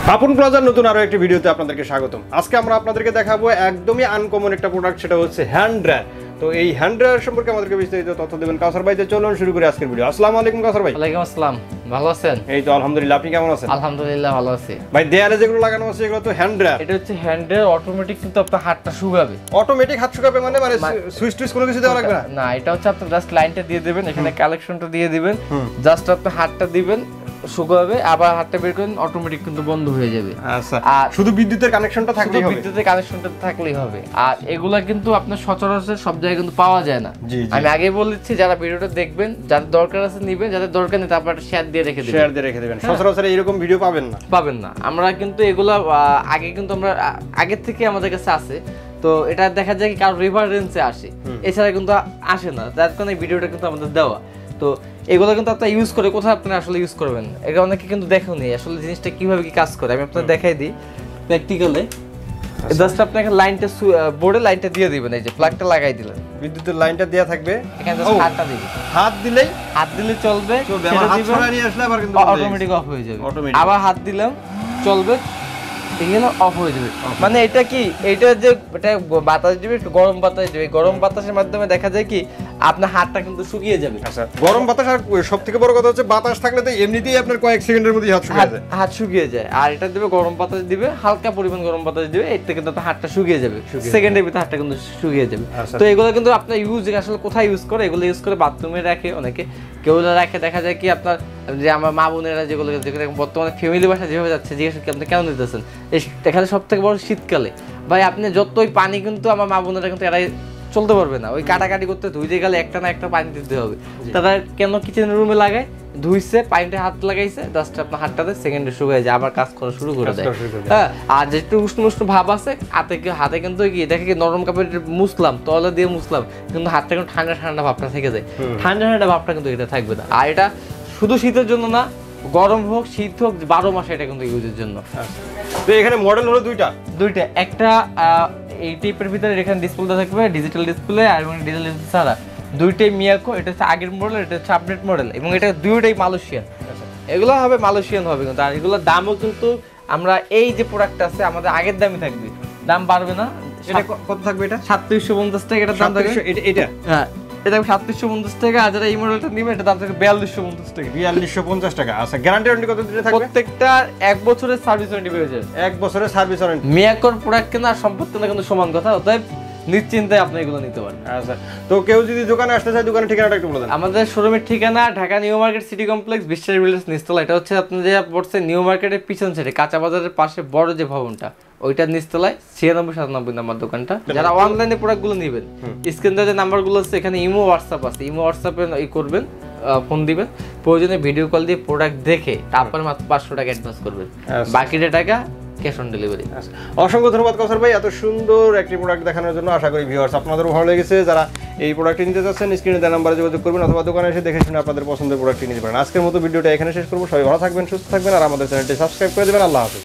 পাপন প্লাজার নতুন আরো একটি ভিডিওতে আপনাদেরকে স্বাগতম। আজকে আমরা আপনাদেরকে দেখাবো একদমই আনকমন একটা প্রোডাক্ট, সেটা হচ্ছে হ্যান্ড ড্রায়ার। তো এই হ্যান্ড ড্রায়ার সম্পর্কে আমাদেরকে বিস্তারিত তথ্য দেবেন কাউসার ভাই। চলুন শুরু করি আজকের ভিডিও। আসসালামু আলাইকুম কাউসার ভাই। ওয়ালাইকুম আসসালাম, ভালো আছেন? এই তো আলহামদুলিল্লাহ, আপনি কেমন আছেন? আলহামদুলিল্লাহ ভালো আছি ভাই। দেয়ালে যেগুলো লাগানো আছে এগুলো তো হ্যান্ড ড্রায়ার। এটা হচ্ছে হ্যান্ড ড্রায়ার, অটোমেটিক, কিন্তু আপনার হাতটা শুকাবে। অটোমেটিক হাত শুকাবে মানে সুইচ টুইচ কোনো কিছু দেওয়া লাগবে না? না, এটা হচ্ছে আপনি জাস্ট লাইনটা দিয়ে দিবেন, এখানে কালেকশনটা দিয়ে দিবেন, জাস্ট আপনি হাতটা দিবেন, শুকাবে, আবার হাতটা বের করেন, অটোমেটিক কিন্তু বন্ধ হয়ে যাবে। আচ্ছা, আর শুধু বিদ্যুতের কানেকশনটা থাকলেই হবে? বিদ্যুতের কানেকশনটা থাকলেই হবে। আর এগুলা কিন্তু আপনার সচরাচর সব জায়গায় কিন্তু পাওয়া যায় না। আমি আগে বলেছি, যারা ভিডিওটা দেখবেন, যাদের দরকার আছে নিবেন, যাদের দরকার নেই তারপর শেয়ার দিয়ে রেখে দিবেন। সচরাচর এরকম ভিডিও পাবেন না। আমরা কিন্তু এগুলা আগে কিন্তু আমরা আগের থেকে আমাদের কাছে আছে। তো এটা দেখা যায় কি কারো রেফারেন্সে আসে, এছাড়া কিন্তু আসে না, যার কারণে ভিডিওটা কিন্তু আমাদের দেওয়া। তো এগুলো কিন্তু আপনারা ইউজ করে কোথায় আপনারা আসলে ইউজ করবেন, এটা অনেকে কিন্তু দেখেনি আসলে জিনিসটা কিভাবে কি কাজ করে। আমি আপনাদের দেখাই দিই প্র্যাকটিক্যালে। জাস্ট আপনি একটা লাইনটা বোর্ডে লাইনটা দিয়ে দিবেন, এই যে প্লাগটা লাগাই দিলেন, বিদ্যুতের লাইনটা দেয়া থাকবে, এখানে জাস্ট হাতটা দিবেন, হাত দিলে চলবে, আবার হাত সরাই নিয়ে আসলে আবার কিন্তু অটোমেটিক অফ হয়ে যাবে। আবার হাত দিলাম চলবে, এখানে অফ হয়ে যাবে। মানে এটা কি, এটা যে এটা বাতাস দিবে, একটু গরম বাতাস দিবে, গরম বাতাসের মাধ্যমে দেখা যায় কি আপনার হাতটা কিন্তু শুকিয়ে যাবে। আচ্ছা, গরম বাতাস, আর সবথেকে বড় কথা হচ্ছে বাতাস থাকলে তো এমনিতেই আপনার কয়েক সেকেন্ডের মধ্যে হাত শুকিয়ে যায়। আর এটা দিবে গরম বাতাস দিবে, হালকা পরিমাণ গরম বাতাস দিবে, এর থেকে কিন্তু হাতটা শুকিয়ে যাবে, সেকেন্ডের ভিতরে হাতটা কিন্তু শুকিয়ে যাবে। তো এগুলো কিন্তু আপনার ইউজ আসলে কোথায় ইউজ করে, এগুলো ইউজ করে বাথরুমে রাখে অনেকে, কেউ রাখে। দেখা যায় কি আপনার যে আমার মা বোনেরা যেগুলো বর্তমানে ফ্যামিলি বাসা যেভাবে যাচ্ছে, জিজ্ঞেস কি আপনি কেন দিতেছেন, এখানে সব থেকে বড় শীতকালে ভাই আপনি যতই পানি, কিন্তু আমার মা বোনেরা কিন্তু এরাই চলতে পারবে না, ওই কাটাকাটি করতে ধুইতে গেলে একটা না একটা পানি দিতে হবে। তারা কেন কিচেনের রুমে লাগায়, ধুইছে, পানিতে হাত লাগাইছে, জাস্ট আপনার হাতটাতে সেকেন্ডে শুকিয়ে যায়, আবার কাজ করা শুরু করে দেয়। হ্যাঁ, আর যেটু উষ্ণ উষ্ণ ভাব আছে হাতে কিন্তু কি দেখে কি নরম কাপড় মুছলাম, তলা দিয়ে মুছলাম, কিন্তু হাতটা কিন্তু ঠান্ডা ঠান্ডা ভাবটা থেকে যায়, ঠান্ডা ঠান্ডা ভাবটা কিন্তু এটা থাকবে না। আর এটা শুধু শীতের জন্য না, গরম হোক শীত হোক 12 মাসে এটা কিন্তু ইউজের জন্য। তো এখানে মডেল হলো দুইটা, একটা এই টাইপের ভিতরে এখানে ডিসপ্লে থাকবে, ডিজিটাল ডিসপ্লে, আর এবং ডিজিটাল ডিসপ্লে ছাড়া দুইটাই মিয়াকো। এটা হচ্ছে আগের মডেল, এটা হচ্ছে আপডেট মডেল, এবং এটা দুইটাই মালয়েশিয়ান। এগুলো হবে মালয়েশিয়ান হবে কিন্তু, আর এগুলোর দামও কিন্তু আমরা এই যে প্রোডাক্টটা আছে আমাদের আগের দামই থাকবে, দাম বাড়বে না। এটা কত থাকবে? এটা 3750 টাকা এটার দাম থাকবে। এটা হ্যাঁ, এটা 3750 টাকা। আর যারা এই মডেলটা নিবে এটা দাম থাকবে 4250 টাকা। 4250 টাকা। আচ্ছা, গ্যারান্টি ওয়ারেন্টি কত দিনে থাকবে? প্রত্যেকটা 1 বছরের সার্ভিস ওয়ারেন্টি পেয়ে যাবেন। 1 বছরের সার্ভিস ওয়ারেন্টি। মিয়াকোর প্রোডাক্ট কেনা আর সম্পদ কেনা কিন্তু সমান কথা, অতএব নিশ্চিন্তে আপনি এগুলো নিতে পারেন। আচ্ছা, তো কেউ যদি দোকানে আসতে চায়, দোকানের ঠিকানাটা একটু বলে দেন। আমাদের শোরুমের ঠিকানা Dhaka new market city complex, বিশ্বাস বিল্ডার্স নিচতলা। এটা হচ্ছে আপনি যে পড়ছে নিউ মার্কেটের পিছন সাইডে, কাঁচা বাজারের পাশে বড় যে ভবনটা, ওইটার নিচতলায় 9697 নাম্বার দোকানটা। যারা অনলাইনে প্রোডাক্টগুলো নেবেন, স্ক্রিনে যে নাম্বারগুলো আছে, এখানে ইমো হোয়াটসঅ্যাপ আছে, ইমো হোয়াটসঅ্যাপে করবেন, ফোন দিবেন, প্রয়োজনে ভিডিও কল দিয়ে প্রোডাক্ট দেখে তারপরে মাত্র 500 টাকা অ্যাডভান্স করবেন, বাকিটা টাকা ক্যাশ অন ডেলিভারি। অসংখ্য ধন্যবাদ কাউসার ভাই এত সুন্দর একটি প্রোডাক্ট দেখানোর জন্য। আশা করি ভিউয়ার্স আপনাদেরও ভালো লেগেছে। যারা এই প্রোডাক্টটি নিতে চাচ্ছেন, স্ক্রিনে দেওয়া নাম্বারে যোগাযোগ করবেন, অথবা দোকানে এসে দেখে শুনে আপনাদের পছন্দের প্রোডাক্টটি নিতে পারেন। আজকের মতো ভিডিওটা এখানে শেষ করবো। সবাই ভালো থাকবেন, সুস্থ থাকবেন, আর আমাদের চ্যানেলটি সাবস্ক্রাইব করে দেবেন। আল্লাহ হাফেজ।